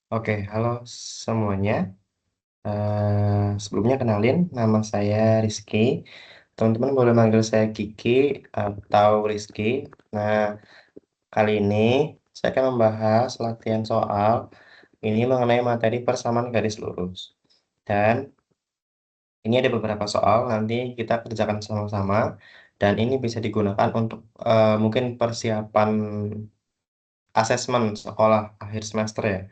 Oke, halo semuanya. Sebelumnya kenalin, nama saya Rizky. Teman-teman boleh manggil saya Kiki atau Rizky. Nah, kali ini saya akan membahas latihan soal ini mengenai materi persamaan garis lurus. Dan ini ada beberapa soal, nanti kita kerjakan sama-sama. Dan ini bisa digunakan untuk mungkin persiapan asesmen sekolah akhir semester ya.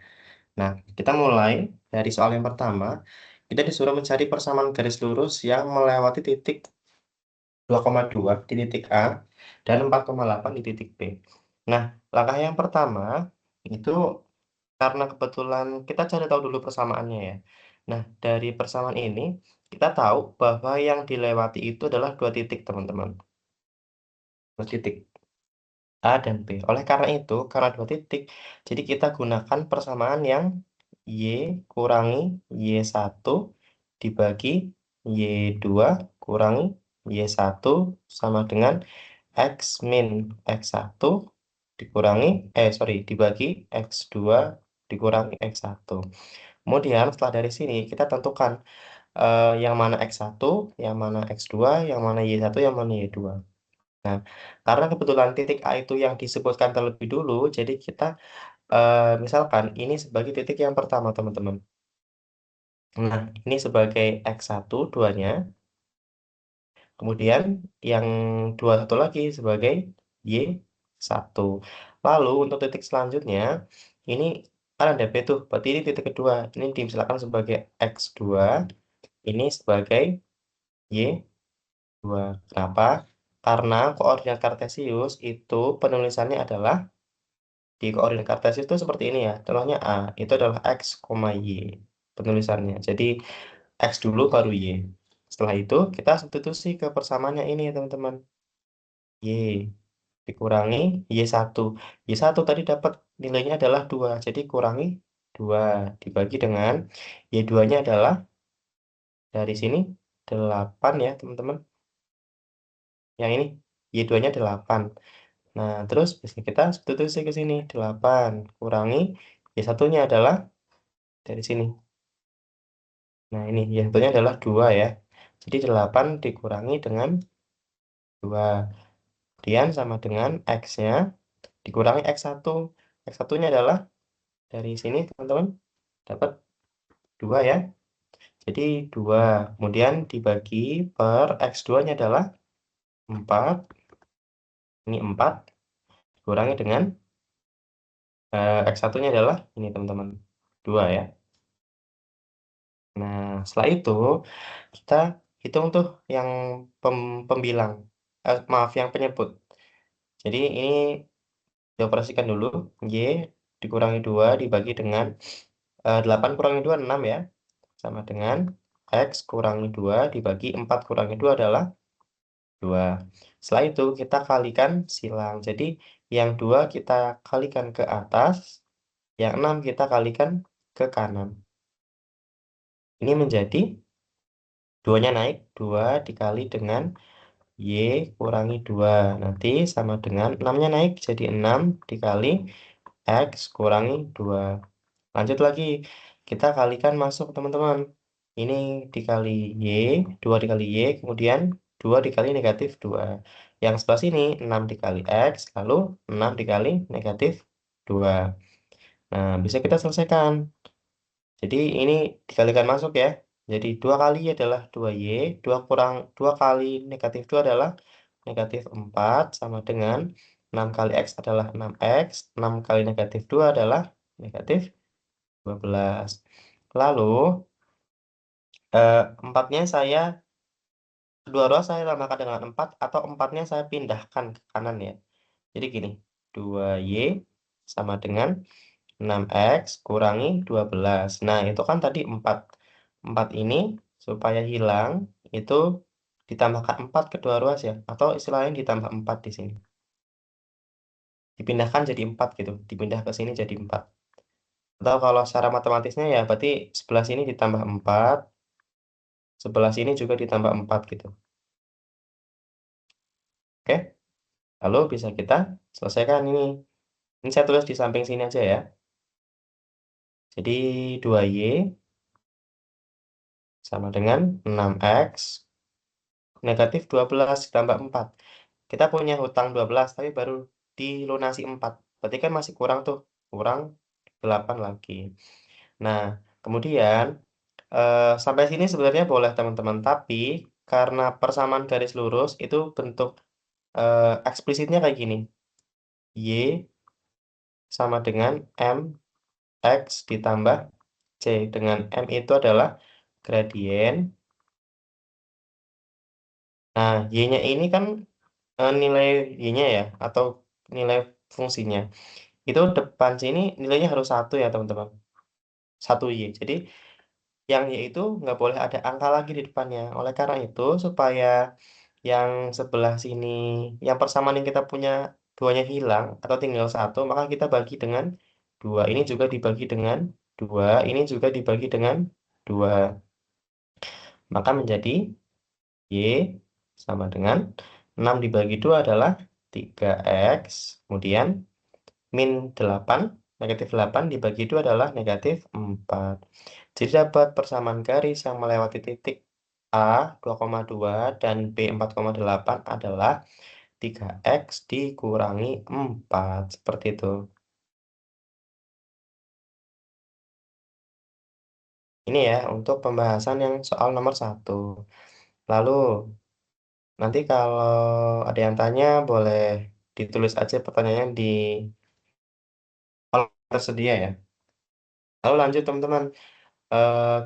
Nah, kita mulai dari soal yang pertama. Kita disuruh mencari persamaan garis lurus yang melewati titik 2,2 di titik A dan 4,8 di titik B. Nah, langkah yang pertama itu karena kebetulan kita cari tahu dulu persamaannya ya. Nah, dari persamaan ini kita tahu bahwa yang dilewati itu adalah dua titik, teman-teman. Dua titik A dan B. Oleh karena itu, karena dua titik, jadi kita gunakan persamaan yang Y kurangi Y1 dibagi Y2 kurangi Y1 sama dengan X min X1 dikurangi, dibagi X2 dikurangi X1. Kemudian setelah dari sini kita tentukan yang mana X1, yang mana X2, yang mana Y1, yang mana Y2. Nah, karena kebetulan titik A itu yang disebutkan terlebih dulu, jadi kita misalkan ini sebagai titik yang pertama, teman-teman. Nah, ini sebagai X1, duanya. Kemudian yang 21 lagi sebagai Y1. Lalu untuk titik selanjutnya, ini kan ada B tuh, berarti ini titik kedua. Ini dimisalkan sebagai X2, ini sebagai Y2. Kenapa? Karena koordinat kartesius itu penulisannya adalah di koordinat kartesius itu seperti ini ya. Contohnya A, itu adalah X, Y penulisannya. Jadi X dulu baru Y. Setelah itu kita substitusi ke persamaannya ini ya teman-teman. Y dikurangi Y1. Y1 tadi dapat nilainya adalah 2. Jadi kurangi 2 dibagi dengan Y2-nya adalah dari sini 8 ya teman-teman. Yang ini Y2-nya 8. Nah, terus bisa kita substitusi ke sini. 8 kurangi Y1-nya adalah dari sini. Nah, ini Y1-nya adalah 2 ya. Jadi 8 dikurangi dengan 2. Kemudian sama dengan X-nya dikurangi X1. X1-nya adalah dari sini, teman-teman. Dapat 2 ya. Jadi 2. Kemudian dibagi per X2-nya adalah 4. Ini 4. Dikurangi dengan X1-nya adalah ini, teman-teman. 2 ya. Nah, setelah itu kita hitung tuh yang pembilang. Maaf, yang penyebut. Jadi ini dioperasikan dulu. Y dikurangi 2 dibagi dengan 8 kurangi 2, 6 ya. Sama dengan X kurangi 2 dibagi 4 kurangi 2 adalah 2. Setelah itu kita kalikan silang. Jadi yang 2 kita kalikan ke atas, yang 6 kita kalikan ke kanan. Ini menjadi 2-nya naik, 2 dikali dengan Y kurangi 2. Nanti sama dengan 6-nya naik, jadi 6 dikali X kurangi 2. Lanjut lagi, kita kalikan masuk teman-teman. Ini dikali Y, 2 dikali Y, kemudian 2 dikali negatif 2. Yang sebelah sini 6 dikali X, lalu 6 dikali negatif 2. Nah, bisa kita selesaikan. Jadi ini dikalikan masuk ya. Jadi 2 kali adalah 2Y, 2 kurang 2 kali negatif 2 adalah negatif 4, sama dengan 6 kali X adalah 6X, 6 kali negatif 2 adalah negatif 12. Lalu 4-nya saya, kedua row saya tambahkan dengan 4, atau 4-nya saya pindahkan ke kanan ya. Jadi gini, 2Y sama dengan 6X kurangi 12. Nah, itu kan tadi 4. 4 ini supaya hilang, itu ditambahkan 4 kedua ruas ya. Atau istilahnya ditambah 4 di sini. Dipindahkan jadi 4 gitu. Dipindah ke sini jadi 4. Atau kalau secara matematisnya ya berarti sebelah sini ditambah 4. Sebelah sini juga ditambah 4 gitu. Oke? Lalu bisa kita selesaikan ini. Ini saya tulis di samping sini aja ya. Jadi 2Y sama dengan 6X negatif 12 ditambah 4. Kita punya hutang 12, tapi baru dilunasi 4. Berarti kan masih kurang tuh, kurang 8 lagi. Nah, kemudian sampai sini sebenarnya boleh teman-teman, tapi karena persamaan garis lurus itu bentuk eksplisitnya kayak gini. Y sama dengan MX ditambah C. Dengan M itu adalah gradien. Nah, Y-nya ini kan nilai Y-nya ya, atau nilai fungsinya. Itu depan sini nilainya harus 1 ya teman-teman. 1Y. Jadi yang Y itu nggak boleh ada angka lagi di depannya. Oleh karena itu, supaya yang sebelah sini, yang persamaan yang kita punya duanya hilang atau tinggal 1, maka kita bagi dengan 2. Ini juga dibagi dengan 2. Ini juga dibagi dengan 2. Maka menjadi Y sama dengan 6 dibagi 2 adalah 3X. Kemudian min 8, negatif 8 dibagi 2 adalah negatif 4. Jadi dapat persamaan garis yang melewati titik A 2,2 dan B 4,8 adalah 3X dikurangi 4. Seperti itu. Ini ya untuk pembahasan yang soal nomor 1. Lalu nanti kalau ada yang tanya boleh ditulis aja pertanyaannya di kolom tersedia ya. Lalu lanjut teman-teman.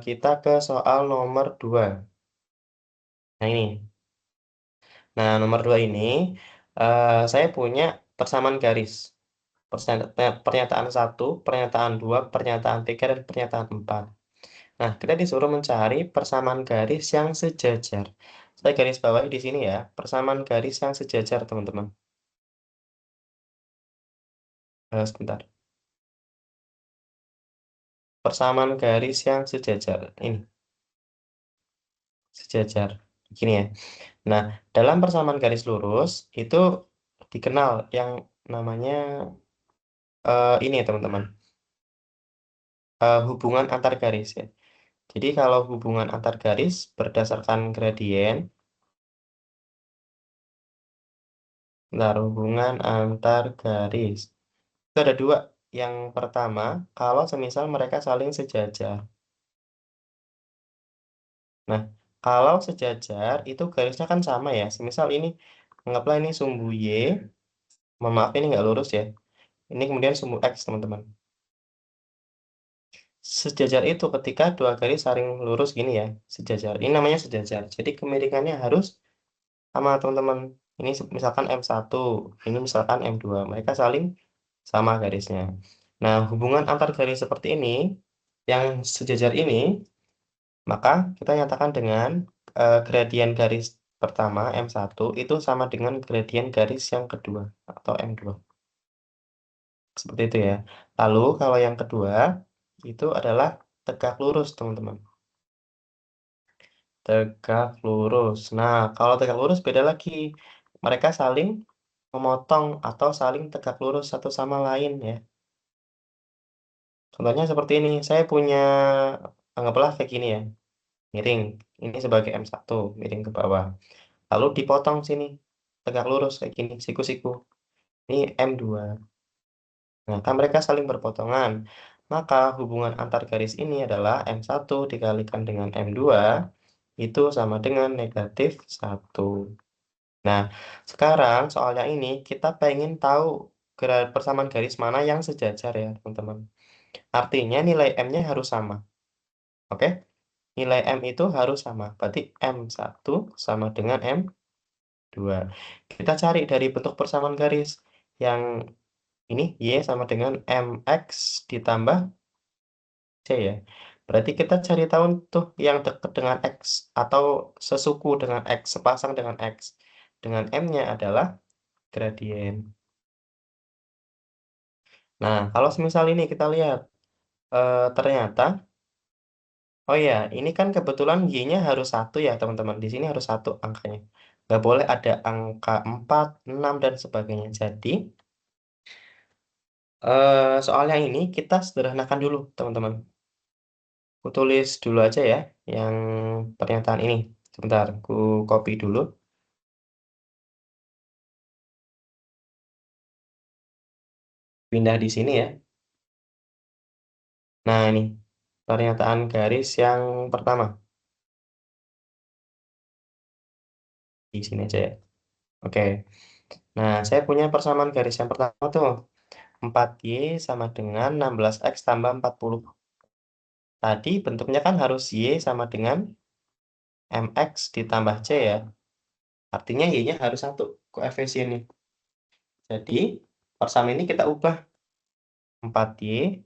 Kita ke soal nomor 2. Nah ini. Nah nomor 2 ini saya punya persamaan garis. Pernyataan 1, pernyataan 2, pernyataan 3, dan pernyataan 4. Nah, kita disuruh mencari persamaan garis yang sejajar. Saya garis bawahi di sini ya, persamaan garis yang sejajar, teman-teman. Sebentar. Persamaan garis yang sejajar. Ini, sejajar. Gini ya. Nah, dalam persamaan garis lurus, itu dikenal yang namanya ini ya, teman-teman. Hubungan antar garis ya. Jadi, kalau hubungan antar garis berdasarkan gradien, bentar, hubungan antar garis. Itu ada dua. Yang pertama, kalau semisal mereka saling sejajar. Nah, kalau sejajar, itu garisnya kan sama ya. Semisal ini, anggaplah ini sumbu Y. Mohon maaf, ini nggak lurus ya. Ini kemudian sumbu X, teman-teman. Sejajar itu ketika dua garis saling lurus gini ya. Sejajar. Ini namanya sejajar. Jadi kemiringannya harus sama, teman-teman. Ini misalkan M1, ini misalkan M2. Mereka saling sama garisnya. Nah, hubungan antar garis seperti ini, yang sejajar ini, maka kita nyatakan dengan gradien garis pertama M1 itu sama dengan gradien garis yang kedua atau M2. Seperti itu ya. Lalu kalau yang kedua itu adalah tegak lurus, teman-teman. Tegak lurus. Nah, kalau tegak lurus beda lagi. Mereka saling memotong atau saling tegak lurus satu sama lain ya. Contohnya seperti ini. Saya punya, anggaplah kayak gini ya. Miring. Ini sebagai M1, miring ke bawah. Lalu dipotong sini, tegak lurus kayak gini, siku-siku. Ini M2. Nah, kan mereka saling berpotongan. Maka hubungan antar garis ini adalah M1 dikalikan dengan M2 itu sama dengan negatif 1. Nah, sekarang soalnya ini kita pengen tahu persamaan garis mana yang sejajar ya, teman-teman. Artinya nilai M-nya harus sama. Oke? Nilai M itu harus sama. Berarti M1 sama dengan M2. Kita cari dari bentuk persamaan garis. Yang ini Y sama dengan MX ditambah C ya. Berarti kita cari tahu tuh yang dekat dengan X atau sesuku dengan X, sepasang dengan X. Dengan M-nya adalah gradien. Nah, kalau semisal ini kita lihat, ternyata, oh ya, ini kan kebetulan Y-nya harus 1 ya teman-teman. Di sini harus 1 angkanya. Nggak boleh ada angka 4, 6, dan sebagainya. Jadi, Soal yang ini kita sederhanakan dulu, teman-teman. Aku tulis dulu aja ya, yang pernyataan ini. Sebentar, aku copy dulu. Pindah di sini ya. Nah, ini pernyataan garis yang pertama. Di sini aja ya. Oke. Nah, saya punya persamaan garis yang pertama tuh. 4Y sama dengan 16X tambah 40. Tadi bentuknya kan harus Y sama dengan MX ditambah C ya. Artinya Y-nya harus 1 koefisiennya. Jadi, persamaan ini kita ubah. 4Y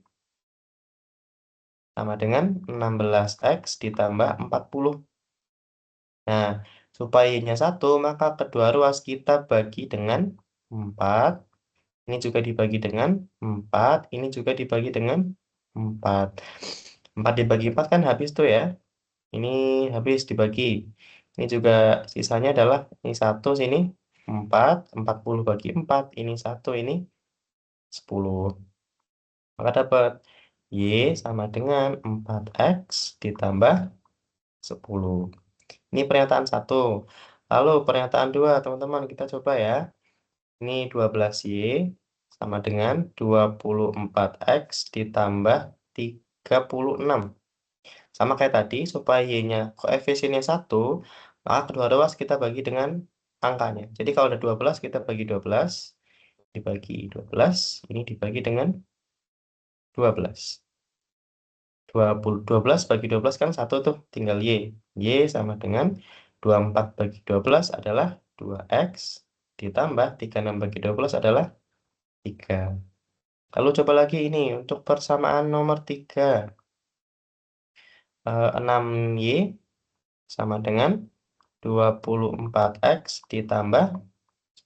sama dengan 16X ditambah 40. Nah, supaya Y-nya 1, maka kedua ruas kita bagi dengan 4. Ini juga dibagi dengan 4. Ini juga dibagi dengan 4. 4 dibagi 4 kan habis tuh ya. Ini habis dibagi. Ini juga sisanya adalah ini 1 sini 4. 40 bagi 4. Ini 1, ini 10. Maka dapat Y sama dengan 4X ditambah 10. Ini pernyataan 1. Lalu pernyataan 2, teman-teman, kita coba ya. Ini 12Y sama dengan 24X ditambah 36. Sama kayak tadi, supaya Y-nya koefisiennya 1, maka kedua ruas kita bagi dengan angkanya. Jadi kalau ada 12, kita bagi 12, dibagi 12, ini dibagi dengan 12. 12 bagi 12 kan 1 tuh, tinggal Y. Y sama dengan 24 bagi 12 adalah 2X, ditambah 36 bagi 12 adalah 3. Lalu coba lagi ini, untuk persamaan nomor 3. 6Y sama dengan 24X ditambah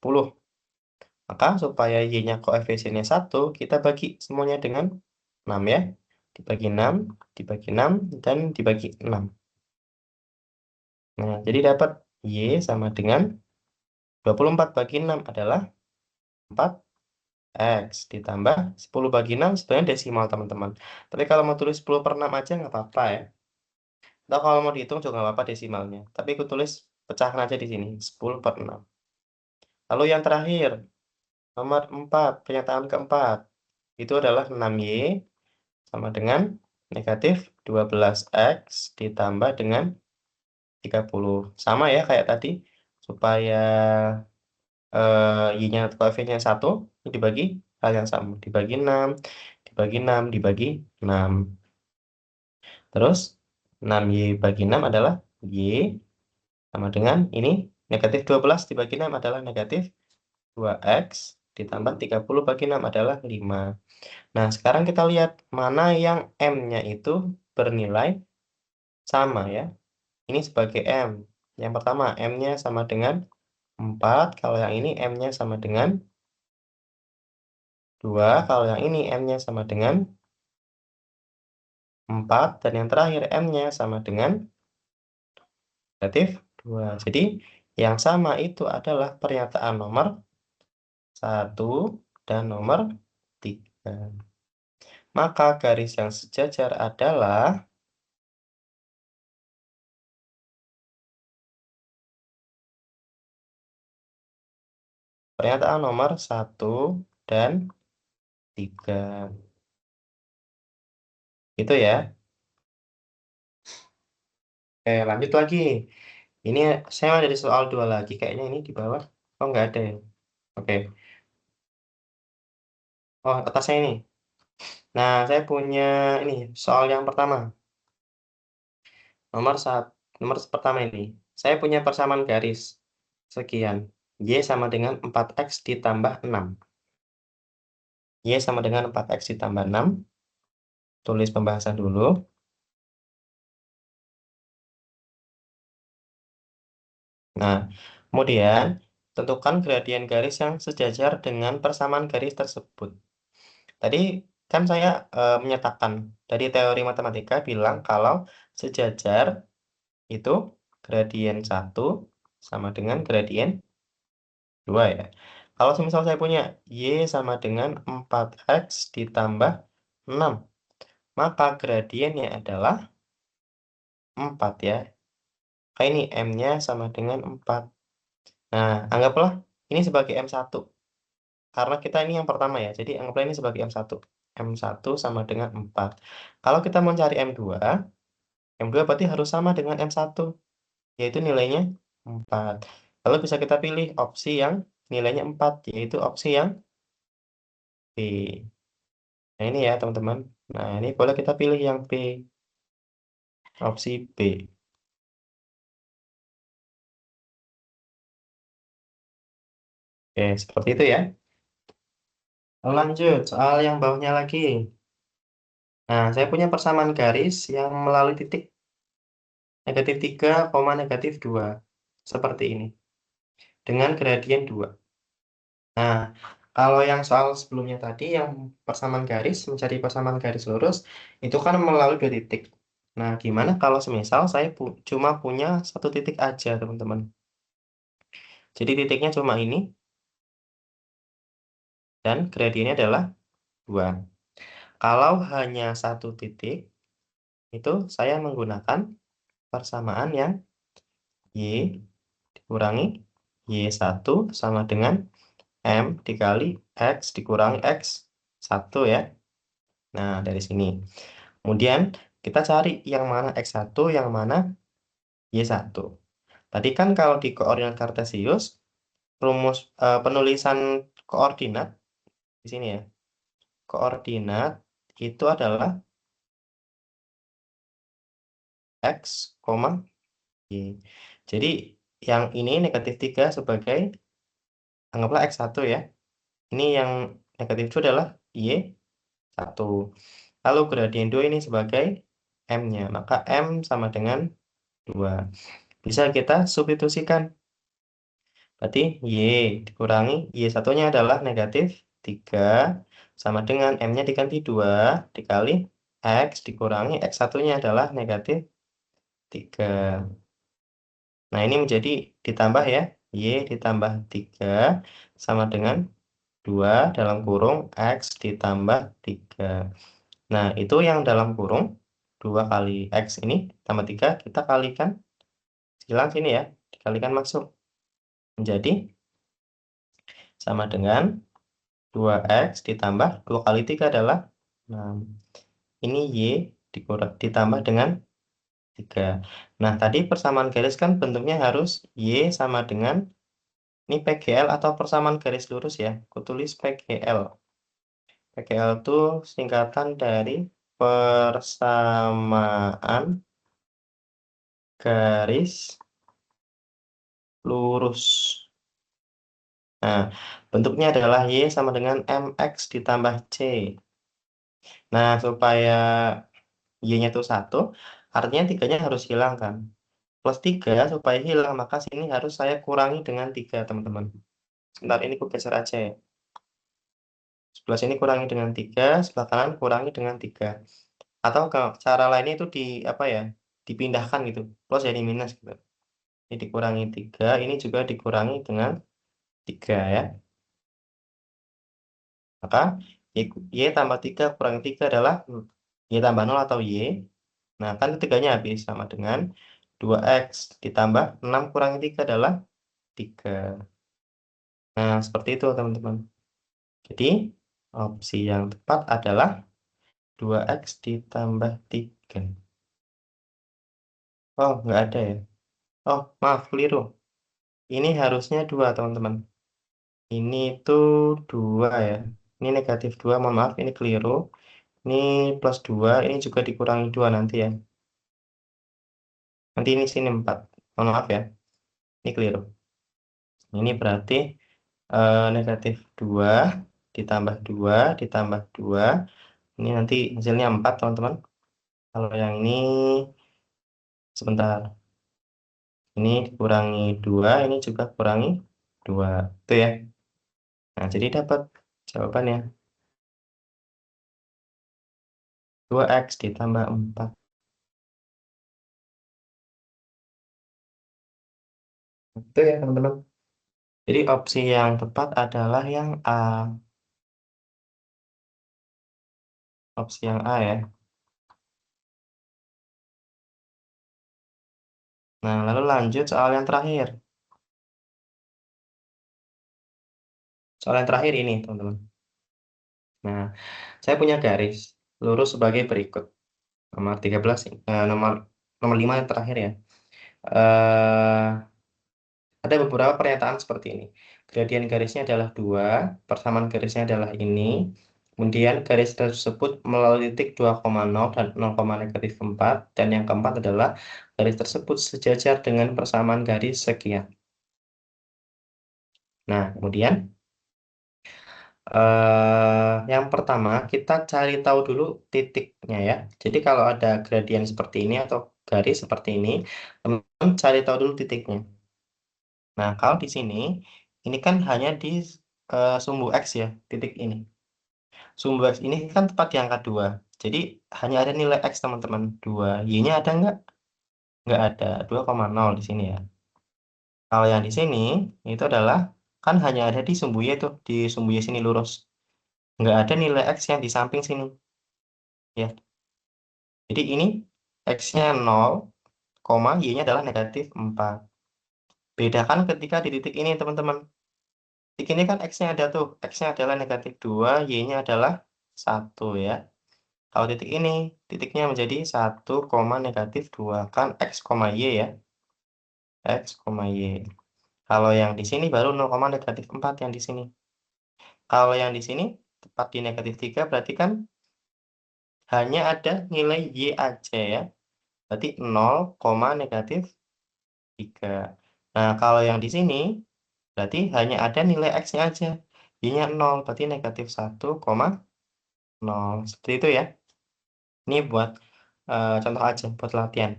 10. Maka supaya Y-nya koefisiennya 1, kita bagi semuanya dengan 6 ya. Dibagi 6, dibagi 6, dan dibagi 6. Nah, jadi dapat Y sama dengan 24 bagi 6 adalah 4X ditambah 10 bagi 6 sebenarnya desimal, teman-teman. Tapi kalau mau tulis 10 per 6 aja nggak apa-apa ya. Atau kalau mau dihitung juga nggak apa-apa desimalnya. Tapi aku tulis pecahan aja di sini, 10 per 6. Lalu yang terakhir, nomor 4, pernyataan keempat. Itu adalah 6Y sama dengan negatif 12X ditambah dengan 30. Sama ya kayak tadi, supaya Y-nya koefisiennya 1, ini dibagi hal yang sama. Dibagi 6, dibagi 6, dibagi 6. Terus 6Y bagi 6 adalah Y sama dengan ini negatif 12 dibagi 6 adalah negatif 2X ditambah 30 bagi 6 adalah 5. Nah, sekarang kita lihat mana yang M-nya itu bernilai sama ya. Ini sebagai M. Yang pertama, M-nya sama dengan 4. Kalau yang ini M-nya sama dengan 2. Kalau yang ini M-nya sama dengan 4. Dan yang terakhir M-nya sama dengan negatif 2. Jadi, yang sama itu adalah pernyataan nomor 1 dan nomor 3. Maka garis yang sejajar adalah pernyataan nomor 1 dan 3. Itu ya. Oke, lanjut lagi. Ini saya ada di soal 2 lagi. Kayaknya ini di bawah. Oh, nggak ada ya. Oke. Oh, atasnya ini. Nah, saya punya ini soal yang pertama. Nomor pertama ini. Saya punya persamaan garis. Sekian. Y sama dengan 4X ditambah 6. Y sama dengan 4X ditambah 6. Tulis pembahasan dulu. Nah, kemudian tentukan gradien garis yang sejajar dengan persamaan garis tersebut. Tadi kan saya menyatakan dari teori matematika bilang kalau sejajar itu gradien 1 sama dengan gradien 2 ya. Kalau misal saya punya Y sama dengan 4X ditambah 6, maka gradiennya adalah 4 ya. Maka ini M-nya sama dengan 4. Nah, anggaplah ini sebagai M1. Karena kita ini yang pertama ya, jadi anggaplah ini sebagai M1. M1 sama dengan 4. Kalau kita mau cari M2, M2 berarti harus sama dengan M1, yaitu nilainya 4. Lalu bisa kita pilih opsi yang nilainya 4, yaitu opsi yang B. Nah, ini ya, teman-teman. Nah, ini boleh kita pilih yang B, opsi B. Oke, seperti itu ya. Lanjut, soal yang bawahnya lagi. Nah, saya punya persamaan garis yang melalui titik negatif 3, negatif 2. Seperti ini. Dengan gradien 2. Nah, kalau yang soal sebelumnya tadi, yang persamaan garis, mencari persamaan garis lurus, itu kan melalui dua titik. Nah, gimana kalau semisal saya cuma punya satu titik aja, teman-teman. Jadi titiknya cuma ini, dan gradiennya adalah 2. Kalau hanya satu titik, itu saya menggunakan persamaan yang Y dikurangi Y1 sama dengan M dikali X dikurangi X1 ya. Nah, dari sini. Kemudian kita cari yang mana X1, yang mana Y1. Tadi kan kalau di koordinat kartesius, penulisan koordinat di sini ya. Koordinat itu adalah X, Y. Jadi yang ini negatif 3 sebagai, anggaplah X1 ya. Ini yang negatif itu adalah Y1. Lalu gradien 2 ini sebagai M-nya. Maka M sama dengan 2. Bisa kita substitusikan. Berarti Y dikurangi Y1-nya adalah negatif 3. Sama dengan M-nya diganti 2 dikali X dikurangi X1-nya adalah negatif 3. Nah, ini menjadi ditambah ya. Y ditambah 3 sama dengan 2 dalam kurung X ditambah 3. Nah, itu yang dalam kurung 2 kali X ini tambah 3 kita kalikan. Silang sini ya, dikalikan masuk. Menjadi sama dengan 2X ditambah 2 kali 3 adalah 6. Ini Y ditambah dengan 3. Nah, tadi persamaan garis kan bentuknya harus Y sama dengan, ini PGL atau persamaan garis lurus ya. Aku tulis PGL. PGL itu singkatan dari persamaan garis lurus. Nah, bentuknya adalah Y sama dengan MX ditambah C. Nah, supaya Y-nya itu 1, artinya 3-nya harus hilang kan. Plus 3, supaya hilang, maka sini harus saya kurangi dengan 3, teman-teman. Sebentar, ini aku geser aja ya. Sebelah sini kurangi dengan 3, sebelah kanan kurangi dengan 3. Atau cara lainnya itu apa ya, dipindahkan gitu. Plus jadi minus gitu. Ini dikurangi 3, ini juga dikurangi dengan 3 ya. Maka Y tambah 3 kurangi 3 adalah Y tambah 0 atau Y. Nah, kan ketiganya habis sama dengan 2X ditambah 6 kurangi 3 adalah 3. Nah, seperti itu teman-teman. Jadi, opsi yang tepat adalah 2X ditambah 3. Oh, nggak ada ya. Oh, maaf, keliru. Ini harusnya 2, teman-teman. Ini itu 2 ya. Ini negatif 2, mohon maaf, ini keliru. Ini plus 2, ini juga dikurangi 2 nanti ya. Nanti ini sini 4. Mohon maaf ya, ini keliru. Ini berarti negatif 2 ditambah 2 ditambah 2. Ini nanti hasilnya 4, teman-teman. Kalau yang ini, sebentar. Ini dikurangi 2, ini juga kurangi 2. Itu ya. Nah, jadi dapat jawabannya 2X ditambah 4. Itu ya, teman-teman. Jadi opsi yang tepat adalah yang A. Opsi yang A ya. Nah, lalu lanjut soal yang terakhir. Soal yang terakhir ini, teman-teman. Nah, saya punya garis lurus sebagai berikut. Nomor 13, nomor 5 yang terakhir ya. Eh, ada beberapa pernyataan seperti ini. Gradien garisnya adalah 2, persamaan garisnya adalah ini. Kemudian garis tersebut melalui titik 2,0 dan 0,-4. Dan yang keempat adalah garis tersebut sejajar dengan persamaan garis sekian. Nah, kemudian yang pertama kita cari tahu dulu titiknya ya. Jadi kalau ada gradien seperti ini atau garis seperti ini, teman-teman cari tahu dulu titiknya. Nah, kalau di sini, ini kan hanya di sumbu X ya, titik ini. Sumbu X ini kan tepat di angka 2. Jadi hanya ada nilai X teman-teman, 2. Y-nya ada nggak? Nggak ada, 2,0 di sini ya. Kalau yang di sini, itu adalah, kan hanya ada di sumbu Y itu, di sumbu Y sini lurus. Nggak ada nilai X yang di samping sini. Ya, jadi ini X-nya 0, Y-nya adalah negatif 4. Bedakan ketika di titik ini, teman-teman. Titik ini kan X-nya ada tuh. X-nya adalah negatif 2, Y-nya adalah 1 ya. Kalau titik ini, titiknya menjadi 1, negatif 2. Kan X, Y ya. X, Y. Kalau yang di sini baru 0, negatif 4 yang di sini. Kalau yang di sini, tepat di negatif 3, berarti kan hanya ada nilai Y aja ya. Berarti 0, negatif 3. Nah, kalau yang di sini, berarti hanya ada nilai X-nya aja. Y-nya 0, berarti negatif 1,0. Seperti itu ya. Ini buat contoh aja, buat latihan.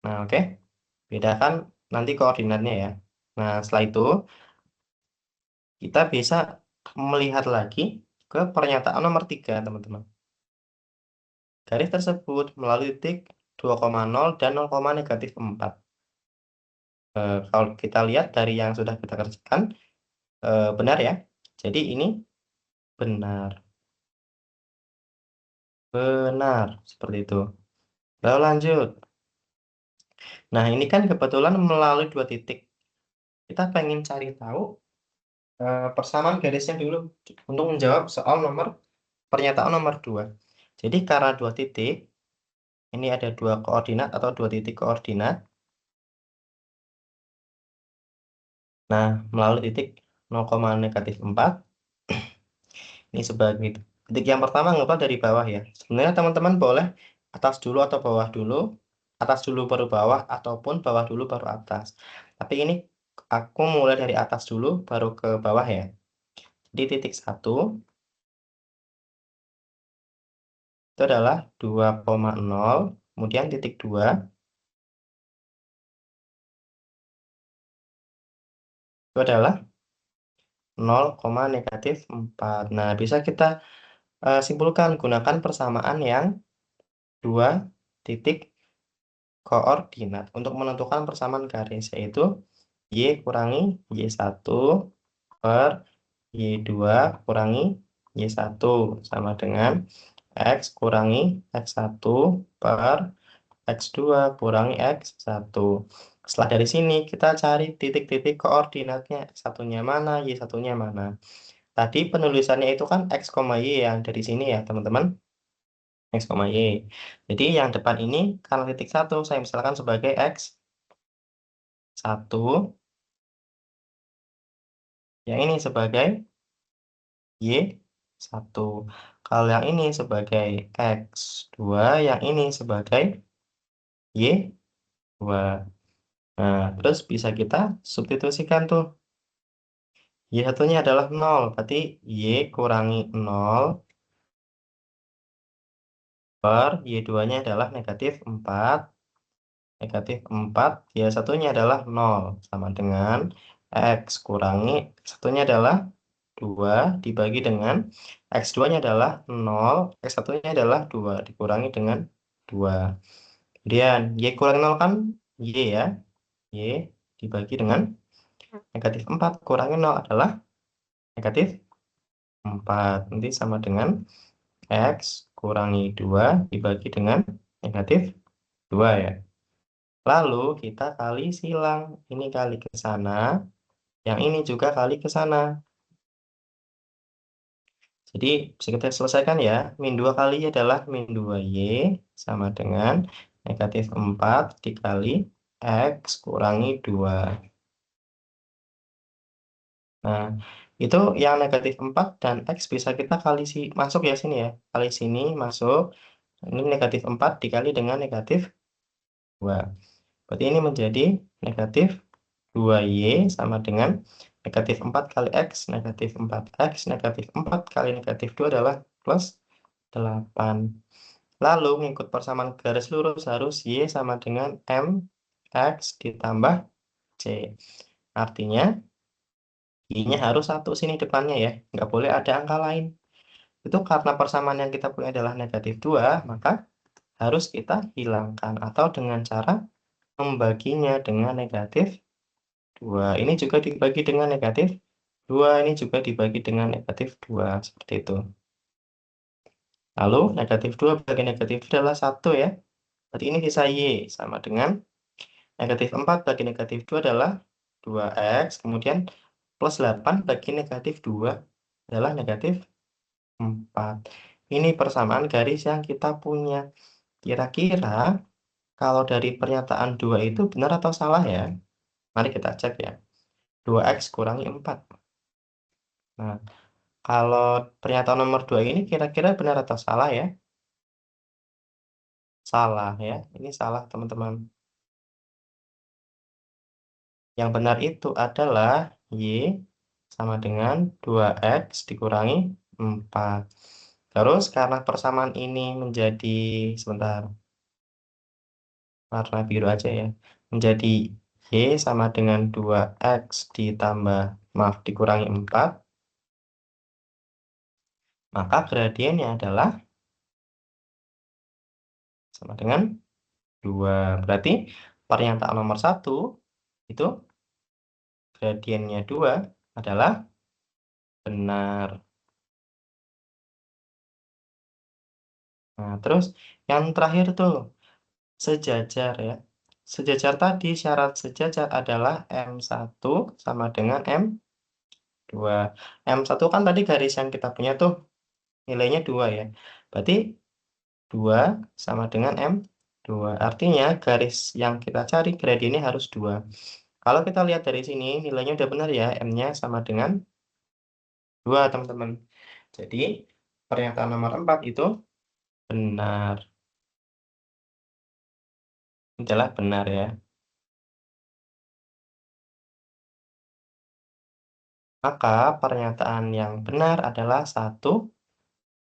Nah, oke. Bedakan nanti koordinatnya ya. Nah, setelah itu, kita bisa melihat lagi ke pernyataan nomor 3, teman-teman. Garis tersebut melalui titik 2,0 dan 0,-4. Kalau kita lihat dari yang sudah kita kerjakan, benar ya. Jadi ini benar. Benar, seperti itu. Lalu lanjut. Nah, ini kan kebetulan melalui 2 titik. Kita pengen cari tahu persamaan garisnya dulu untuk menjawab soal pernyataan nomor 2. Jadi karena 2 titik, ini ada 2 koordinat atau 2 titik koordinat. Nah, melalui titik 0,-4, ini sebagai titik yang pertama ngeplot dari bawah ya. Sebenarnya teman-teman boleh atas dulu atau bawah dulu, atas dulu baru bawah, ataupun bawah dulu baru atas. Tapi ini aku mulai dari atas dulu baru ke bawah ya. Di titik 1 itu adalah 2,0, kemudian titik 2 itu adalah 0,-4. Nah, bisa kita simpulkan gunakan persamaan yang 2 titik koordinat untuk menentukan persamaan garis, yaitu Y kurangi Y1 per Y2 kurangi Y1 sama dengan X kurangi X1 per X2 kurangi X1. Setelah dari sini, kita cari titik-titik koordinatnya. X1-nya mana, Y1-nya mana. Tadi penulisannya itu kan X, Y yang dari sini ya, teman-teman. X, Y. Jadi yang depan ini, karena titik 1, saya misalkan sebagai X1. Yang ini sebagai Y1. Kalau yang ini sebagai X2, yang ini sebagai Y2. Nah, terus bisa kita substitusikan tuh. Y1-nya adalah 0, berarti Y kurangi 0 per Y2-nya adalah negatif 4. Negatif 4, Y1-nya adalah 0. Sama dengan X kurangi X1-nya adalah 2 dibagi dengan X2-nya adalah 0, X1-nya adalah 2 dikurangi dengan 2. Kemudian Y kurang 0 kan Y ya. Y dibagi dengan Negatif 4 kurangi 0 adalah negatif 4. Nanti sama dengan X kurangi 2 dibagi dengan negatif 2 ya. Lalu kita kali silang. Ini kali ke sana, yang ini juga kali ke sana. Jadi bisa kita selesaikan ya. Min 2 kali adalah min 2Y sama dengan negatif 4 dikali X kurangi 2. Nah, itu yang negatif 4 dan X bisa kita kali masuk ya sini ya. Kali sini masuk. Ini negatif 4 dikali dengan negatif 2. Berarti ini menjadi negatif 2Y sama dengan negatif 4 kali X, negatif 4X, negatif 4 kali negatif 2 adalah plus 8. Lalu mengikut persamaan garis lurus harus Y sama dengan MX ditambah C. Artinya Y-nya harus 1 sini depannya ya. Nggak boleh ada angka lain. Itu karena persamaan yang kita punya adalah negatif 2, maka harus kita hilangkan. Atau dengan cara membaginya dengan negatif 2. Ini juga dibagi dengan negatif 2. Ini juga dibagi dengan negatif 2. Seperti itu. Lalu negatif 2 bagi negatif 2 adalah 1 ya. Berarti ini sisa Y sama dengan negatif 4 bagi negatif 2 adalah 2X. Kemudian plus 8 bagi negatif 2 adalah negatif 4. Ini persamaan garis yang kita punya. Kira-kira kalau dari pernyataan 2 itu benar atau salah ya? Mari kita cek ya. 2X kurangi 4. Nah, kalau pernyataan nomor 2 ini kira-kira benar atau salah ya? Salah ya. Ini salah teman-teman. Yang benar itu adalah Y sama dengan 2X dikurangi 4. Terus karena persamaan ini menjadi, sebentar, warna biru aja ya. Menjadi Y sama dengan 2X ditambah, maaf, dikurangi 4. Maka gradiennya adalah sama dengan 2. Berarti pernyataan nomor 1 itu gradiennya 2 adalah benar. Nah, terus yang terakhir tuh, sejajar ya. Sejajar tadi, syarat sejajar adalah M1 sama dengan M2. M1 kan tadi garis yang kita punya tuh, nilainya 2 ya. Berarti 2 sama dengan M2. Artinya garis yang kita cari gradiennya harus 2. Kalau kita lihat dari sini, nilainya udah benar ya, M-nya sama dengan 2, teman-teman. Jadi, pernyataan nomor 4 itu benar. Adalah benar ya. Maka pernyataan yang benar adalah 1,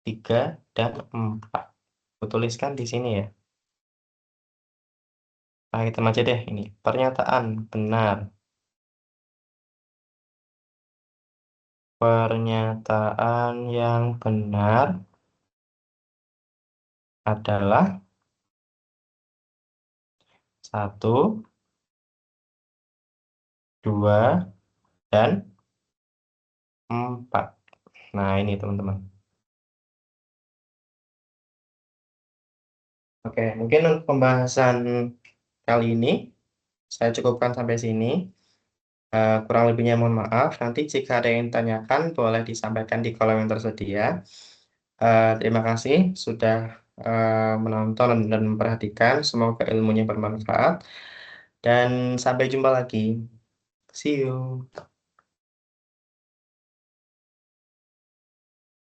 3, dan 4. Aku tuliskan di sini ya. Nah, kita aja deh ini. Pernyataan benar. Pernyataan yang benar adalah 1, 2, dan 4. Nah, ini teman-teman. Oke, mungkin untuk pembahasan kali ini saya cukupkan sampai sini. Kurang lebihnya mohon maaf. Nanti jika ada yang ditanyakan, boleh disampaikan di kolom yang tersedia. Terima kasih sudah menonton dan memperhatikan. Semoga ilmunya bermanfaat. Dan sampai jumpa lagi. See you.